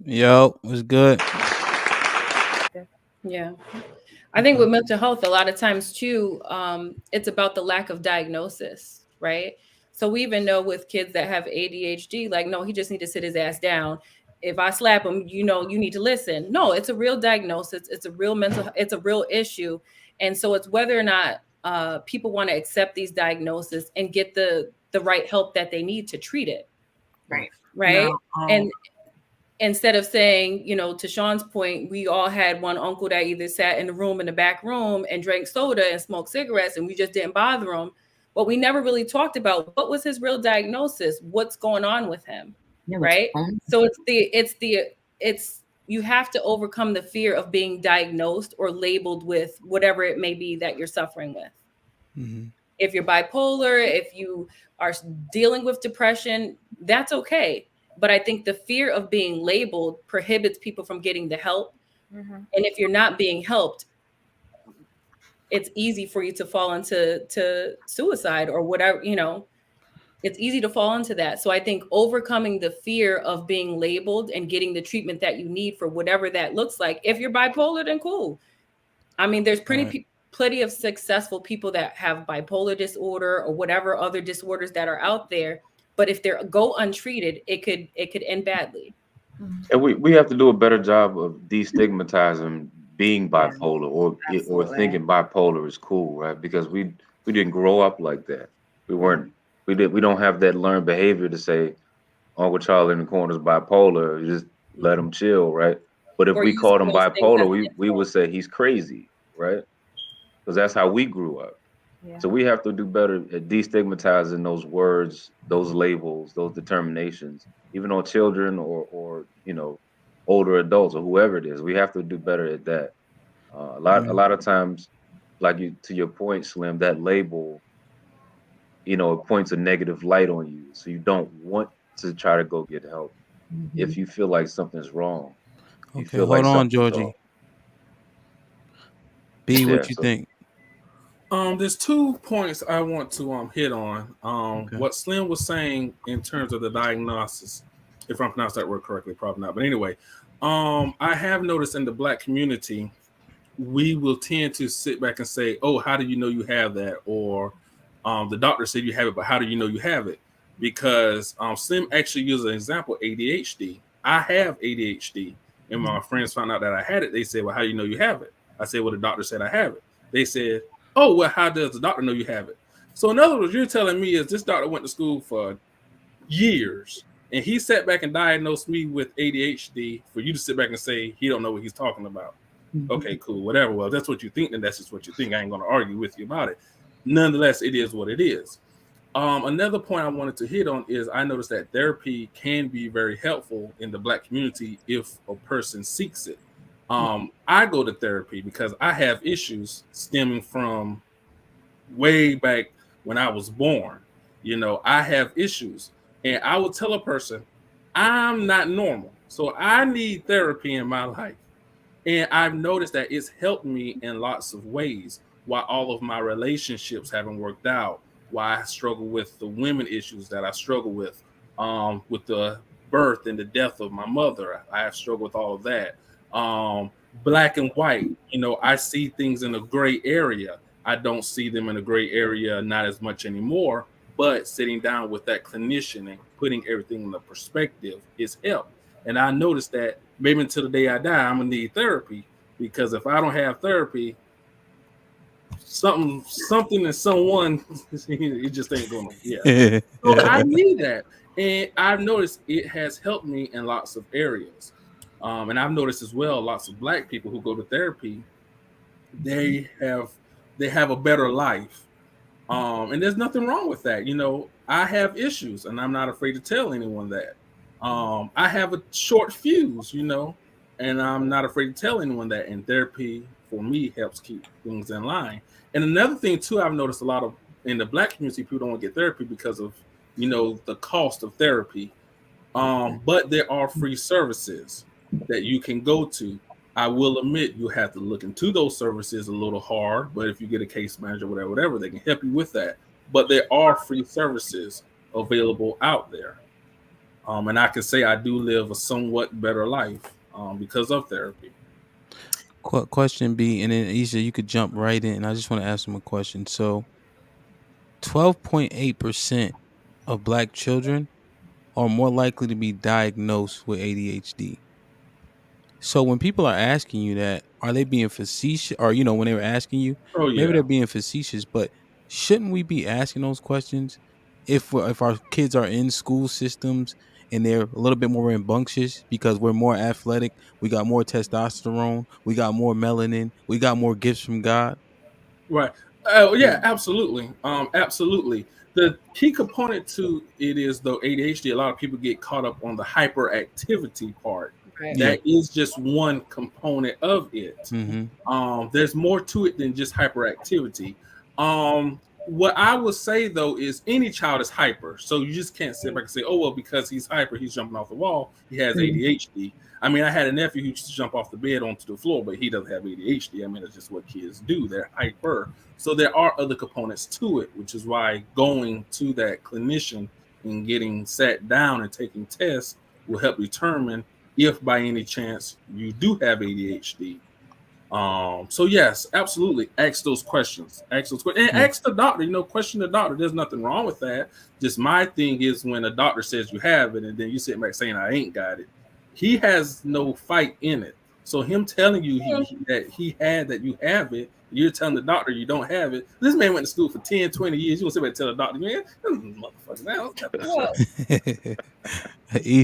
Yo, what's good? Yeah. I think with mental health, a lot of times too, it's about the lack of diagnosis, right? So we even know with kids that have ADHD, like, no, he just need to sit his ass down. If I slap him, you need to listen. No, it's a real diagnosis. It's a real it's a real issue. And so it's whether or not people want to accept these diagnoses and get the right help that they need to treat it, Right. right? Now, And instead of saying, to Sean's point, we all had one uncle that either sat in the room in the back room and drank soda and smoked cigarettes, and we just didn't bother him. But we never really talked about what was his real diagnosis, what's going on with him, yeah, what's right? on? So it's you have to overcome the fear of being diagnosed or labeled with whatever it may be that you're suffering with. Mm-hmm. If you're bipolar, if you are dealing with depression, that's okay. But I think the fear of being labeled prohibits people from getting the help. And if you're not being helped, it's easy for you to fall into suicide or whatever. It's easy to fall into that. So I think overcoming the fear of being labeled and getting the treatment that you need for whatever that looks like. If you're bipolar, then cool. I mean, there's Right. plenty of successful people that have bipolar disorder or whatever other disorders that are out there. But if they're go untreated, it could end badly. And we have to do a better job of destigmatizing being Yeah, bipolar or absolutely. thinking bipolar is cool, right? Because we didn't grow up like that. We weren't we don't have that learned behavior to say Uncle Charlie in the corner is bipolar. You just let him chill, right? But if Or we using called him those things bipolar, as we would say he's crazy, right? Because that's how we grew up. Yeah. So we have to do better at destigmatizing those words, those labels, those determinations, even on children or older adults or whoever it is. We have to do better at that. A lot of times, like you to your point, Slim, that label, it points a negative light on you, so you don't want to try to go get help if you feel like something's wrong. You Okay, feel like hold on, something's off. Georgie. B, Yeah. what you So think? There's 2 points I want to hit on. Okay. What Slim was saying in terms of the diagnosis, if I'm pronouncing that word correctly, probably not. But anyway, I have noticed in the Black community, we will tend to sit back and say, "Oh, how do you know you have that?" Or the doctor said you have it, but how do you know you have it? Because Slim actually used an example, ADHD. I have ADHD, and my friends found out that I had it. They said, "Well, how do you know you have it?" I said, "Well, the doctor said I have it." They said, "Oh, well, how does the doctor know you have it?" So in other words, you're telling me is this doctor went to school for years and he sat back and diagnosed me with ADHD for you to sit back and say he don't know what he's talking about. Okay, cool, whatever. Well, that's what you think, then that's just what you think. I ain't going to argue with you about it. Nonetheless, it is what it is. Another point I wanted to hit on is I noticed that therapy can be very helpful in the Black community if a person seeks it. I go to therapy because I have issues stemming from way back when I was born. I have issues, and I will tell a person, I'm not normal, so I need therapy in my life. And I've noticed that it's helped me in lots of ways. While all of my relationships haven't worked out, why I struggle with the women issues that I struggle with the birth and the death of my mother. I have struggled with all of that. Black and white, I see things in a gray area. I don't see them in a gray area, not as much anymore. But sitting down with that clinician and putting everything in the perspective is help. And I noticed that maybe until the day I die, I'm gonna need therapy because if I don't have therapy, something and someone it just ain't gonna So I need that, and I've noticed it has helped me in lots of areas. And I've noticed as well, lots of Black people who go to therapy, they have they have a better life. And there's nothing wrong with that. I have issues, and I'm not afraid to tell anyone that. I have a short fuse, and I'm not afraid to tell anyone that. And therapy for me helps keep things in line. And another thing too, I've noticed a lot of in the Black community, people don't want to get therapy because of the cost of therapy. But there are free services that you can go to. I will admit you have to look into those services a little hard, but if you get a case manager, whatever, they can help you with that. But there are free services available out there. And I can say I do live a somewhat better life because of therapy. Question B, and then Isha, you could jump right in. I just want to ask him a question. So, 12.8% of black children are more likely to be diagnosed with ADHD. So when people are asking you that, are they being facetious? Or, when they were asking you, Oh maybe yeah. they're being facetious, but shouldn't we be asking those questions if our kids are in school systems and they're a little bit more rambunctious because we're more athletic, we got more testosterone, we got more melanin, we got more gifts from God? Right. Oh yeah, Mm. absolutely. Absolutely. The key component to it is though ADHD. A lot of people get caught up on the hyperactivity part. Right. Yeah. That is just one component of it. Mm-hmm. There's more to it than just hyperactivity. What I would say though is any child is hyper, so you just can't sit back and say, "Oh well, because he's hyper, he's jumping off the wall, he has Mhm. ADHD." I mean, I had a nephew who used to jump off the bed onto the floor, but he doesn't have ADHD. I mean, it's just what kids do. They're hyper. So there are other components to it, which is why going to that clinician and getting sat down and taking tests will help determine if by any chance you do have ADHD. So yes, absolutely. Ask those questions. Ask those questions. And Mm. ask the doctor, question the doctor. There's nothing wrong with that. Just my thing is when a doctor says you have it and then you sit back saying I ain't got it, he has no fight in it. So him telling you that he had that you have it, you're telling the doctor you don't have it. This man went to school for 10, 20 years. You gonna sit back and tell the doctor, man, motherfucker, now Well, Isha,